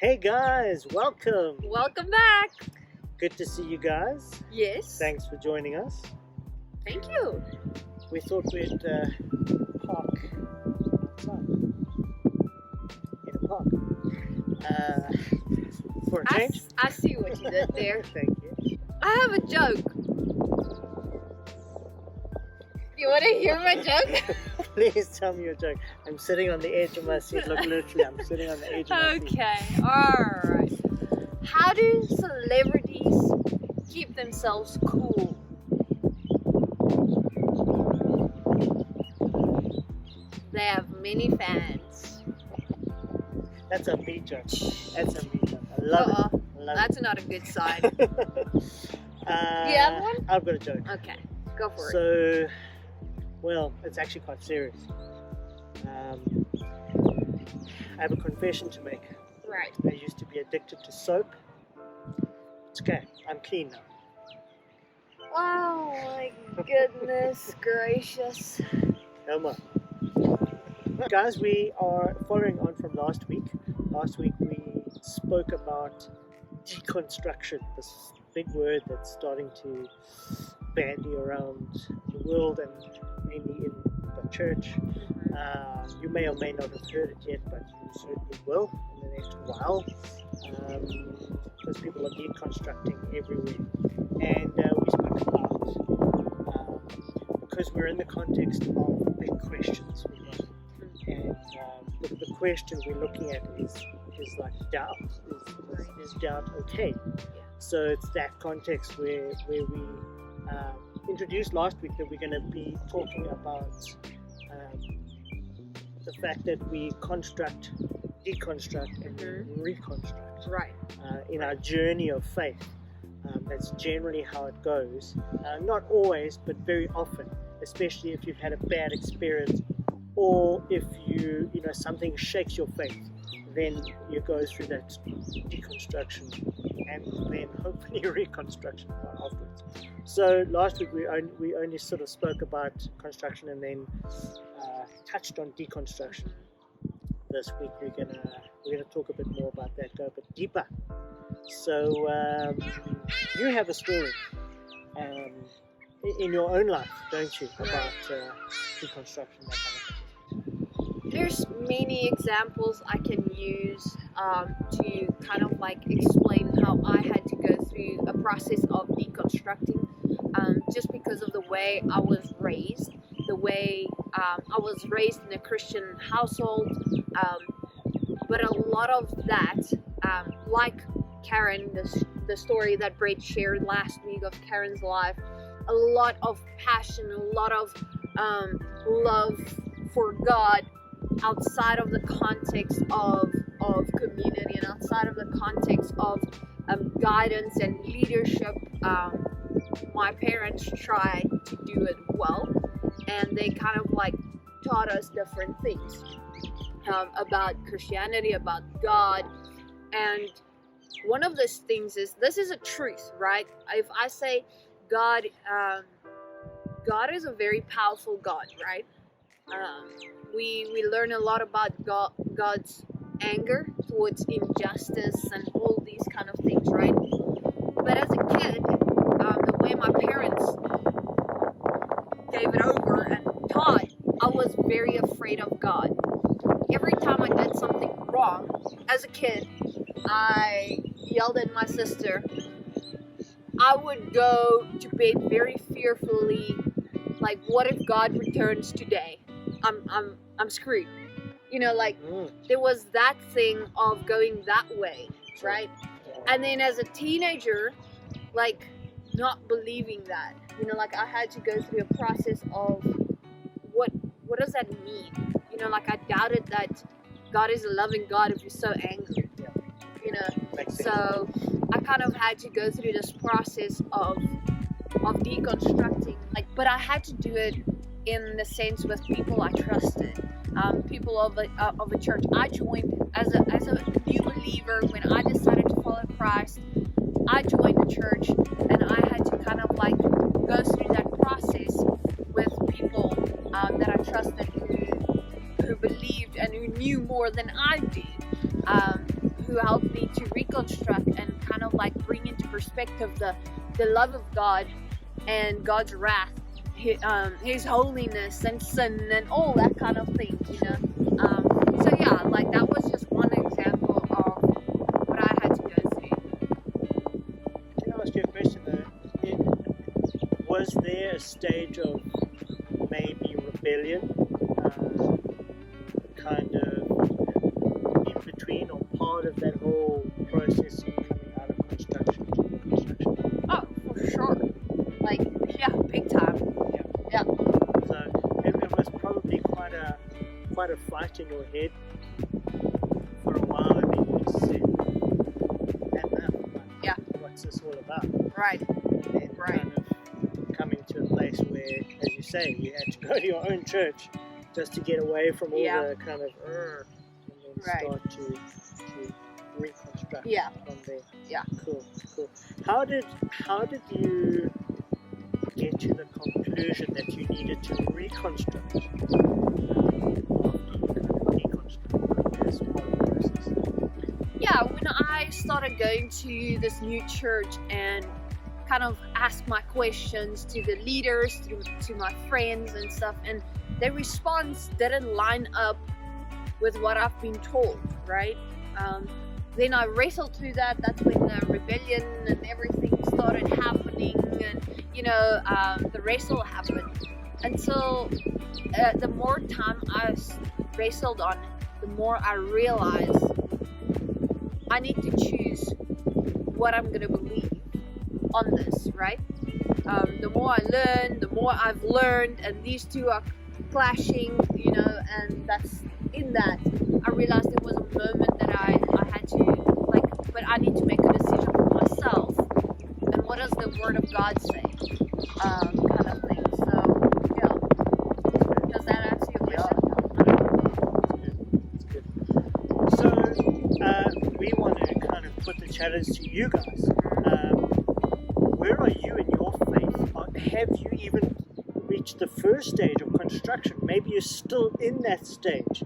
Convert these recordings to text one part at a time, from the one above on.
Hey guys, welcome. Welcome back. Good to see you guys. Yes. Thanks for joining us. Thank you. We thought we'd park outside in a park for a change. I see what you did there. Thank you. I have a joke. You want to hear my joke? Please tell me your joke. I'm sitting on the edge of my seat. Look, literally, I'm sitting on the edge of my seat. Okay. All right. How do celebrities keep themselves cool? They have many fans. That's a me joke. That's a me joke. I love it. I love That's not a good sign. it. Do you have one? I've got a joke. Okay. Go for it. So, well, it's actually quite serious. I have a confession to make. Right. I used to be addicted to soap. It's okay. I'm clean now. Oh my goodness gracious. No more. Guys, we are following on from last week. Last week we spoke about deconstruction, this big word that's starting to bandy around the world and mainly in the church. You may or may not have heard it yet, but you certainly will in the next while, because people are deconstructing everywhere. And we spoke about, because we're in the context of big questions, and the question we're looking at is like doubt. Is doubt okay? So it's that context where we introduced last week that we're going to be talking about the fact that we construct, deconstruct, and reconstruct in our journey of faith. That's generally how it goes. Not always, but very often, especially if you've had a bad experience or if you know something shakes your faith, then you go through that deconstruction and then hopefully reconstruction afterwards. So last week we only sort of spoke about construction and then touched on deconstruction. This week we're gonna talk a bit more about that, go a bit deeper. So you have a story in your own life, don't you, about deconstruction, that kind of thing? There's many examples I can use to kind of like explain how I had to go through a process of deconstructing, just because of the way I was raised, the way I was raised in a Christian household, but a lot of that, like Karen, the story that Brett shared last week of Karen's life, a lot of passion, a lot of love for God outside of the context of community and outside of the context of guidance and leadership. My parents tried to do it well, and they kind of like taught us different things about Christianity, about God. And one of those things is, this is a truth, right? If I say God is a very powerful God, right? We learn a lot about God's anger towards injustice and all these kind of things, right? But as a kid, the way my parents gave it over and taught, I was very afraid of God. Every time I did something wrong, as a kid, I yelled at my sister. I would go to bed very fearfully, like, what if God returns today? I'm screwed. You know, like there was that thing of going that way, right? And then as a teenager, like not believing that, you know, like I had to go through a process of what does that mean? You know, like I doubted that God is a loving God if you're so angry, you know. So I kind of had to go through this process of deconstructing, like, but I had to do it in the sense with people I trusted, people of a church. I joined as a new believer when I decided to follow Christ. I joined the church, and I had to kind of like go through that process with people that I trusted, who believed and who knew more than I did, who helped need to reconstruct and kind of like bring into perspective the love of God and God's wrath, his holiness and sin and all that kind of things, you know. So yeah, like that was just one example of what I had to go through. Can I ask you a question though? Was there a stage of maybe rebellion, kind of in between or part of that whole process of coming out of construction to reconstruction? Oh, for sure. Like, yeah, big time. Yeah. So it was probably quite a fight in your head for a while. I mean, you just said, Yeah. what's this all about? Right. And then Right. kind of coming to a place where, as you say, you had to go to your own church just to get away from all Yeah. the kind of and then Right. start to reconstruct Yeah. from there. Yeah. Cool. How did you get to the conclusion that you needed to reconstruct after you kind of deconstruct as part of the process? Yeah, when I started going to this new church and kind of asked my questions to the leaders, to my friends and stuff, and their response didn't line up with what I've been told, right? Then I wrestled through that. That's when the rebellion and everything started happening, and the wrestle happened. Until the more time I wrestled on it, the more I realized I need to choose what I'm gonna believe on this, right? The more I learn, the more I've learned, and these two are clashing, and that's in that I realized there was a moment that I had to, but I need to make a decision for myself, and what does the Word of God say, kind of thing. So yeah, does that answer your question? That's good. So we want to kind of put the challenge to you guys. Where are you in your faith? Have you even reached the first stage of construction? Maybe you're still in that stage.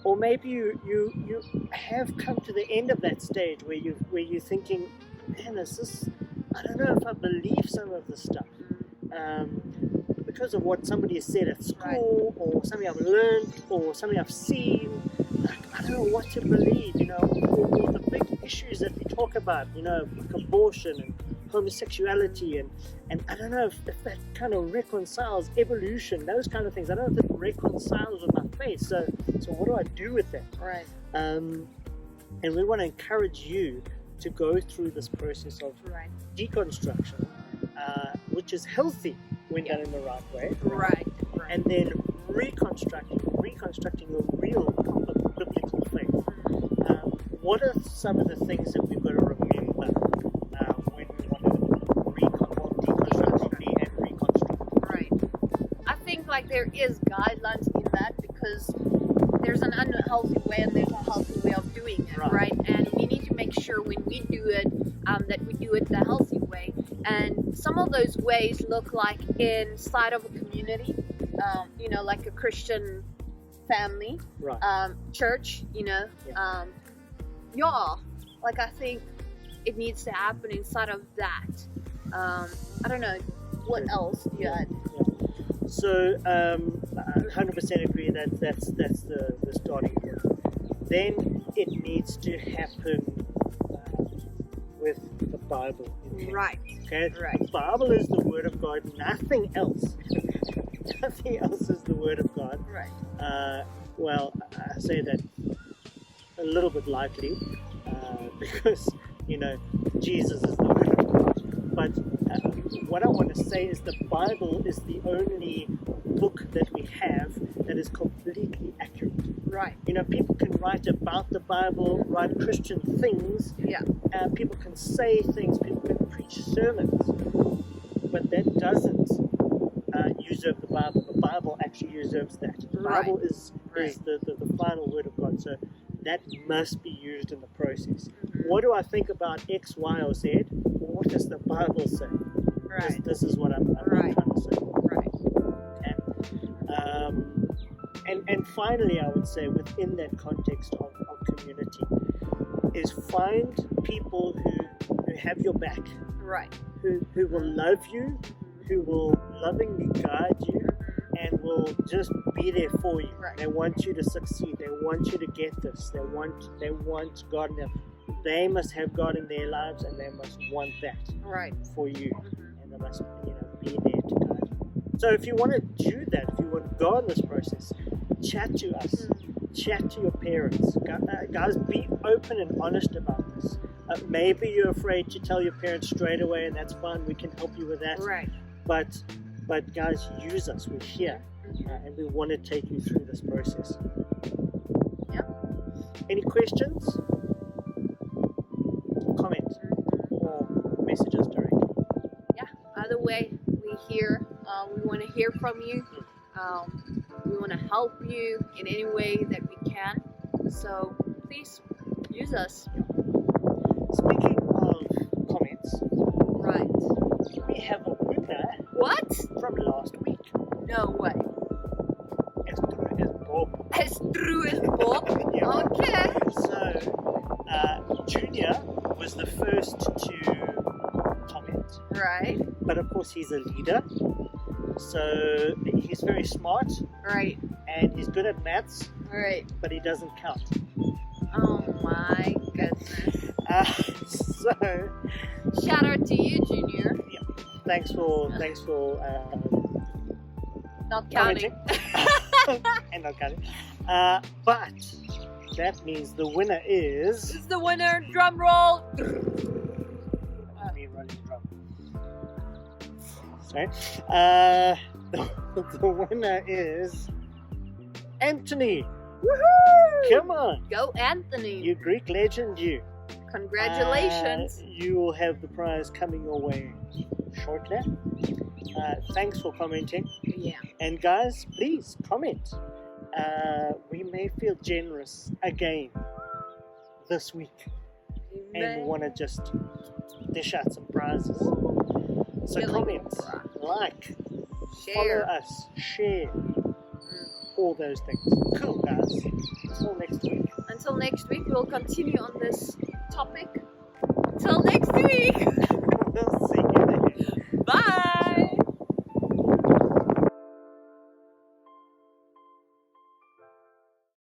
Or maybe you have come to the end of that stage where you're thinking, man, I don't know if I believe some of this stuff. Because of what somebody has said at school, or something I've learned, or something I've seen. I don't know what to believe, or the big issues that we talk about, like abortion and homosexuality, and I don't know if that kind of reconciles evolution, those kind of things. I don't know if it reconciles with my faith. So what do I do with that? Right. And we want to encourage you to go through this process of deconstruction, which is healthy when done in the right way. Right. And then reconstructing your real biblical faith. What are some of the things that we've got to remember when we want to deconstruct and reconstruct? Right. I think there is guidelines in that, because there's an unhealthy way and there's a healthy way of doing it, right? And we need to make sure when we do it, that we do it the healthy way. And some of those ways look like inside of a community, like a Christian family, church, I think it needs to happen inside of that. I don't know, what else you had? So, 100% agree that's the starting point. Then it needs to happen with the Bible in hand. Right. Okay. Right. The Bible is the Word of God. Nothing else. Nothing else is the Word of God. Right. Well, I say that a little bit lightly, because Jesus is the Word of God. But what I want to say is the Bible is the only book that we have that is completely accurate. Right. People can write about the Bible, write Christian things. Yeah. People can say things, people can preach sermons, but that doesn't usurp the Bible. The Bible actually usurps that. The Bible is the final word of God, so that must be used in the process. What do I think about X, Y, or Z? What does the Bible say? Right. This is what I'm trying to say. Right. And finally, I would say within that context of community, is find people who have your back, Right. who will love you, who will lovingly guide you, and will just be there for you. Right. They want you to succeed. They want you to get this. They want God in them. They must have God in their lives, and they must want that Right. for you, and they must be there to guide you. So if you want to do that, if you want to go on this process, chat to us. Chat to your parents. Guys, be open and honest about this. Maybe you're afraid to tell your parents straight away, and that's fine. We can help you with that. Right. But guys, use us. We're here, and we want to take you through this process. Yep. Any questions? Comment or message us directly. Either way, we're here. We want to hear from you. We want to help you in any way that we can. So please use us. Speaking of comments, Right. we have a winner What? from last week. No way. As true as Bob. As true as Bob. Yeah. Okay. So, Junior was the first to comment, Right. but of course he's a leader, so he's very smart Right. and he's good at maths, Right. but he doesn't count. Oh my goodness. So, Shout out to you, Junior. thanks for Not counting. and not counting. But that means the winner is. This is the winner. Drum roll. Me running drum. Sorry. The winner is Anthony. Woohoo! Come on, Go, Anthony. you Greek legend, you. Congratulations. You will have the prize coming your way shortly. Thanks for commenting. Yeah. And guys, please comment. We may feel generous again this week and want to just dish out some prizes. So Feeling comment, like, follow Share. us, share, all those things. Cool, guys. Until next week. Until next week, we'll continue on this topic. Till next week.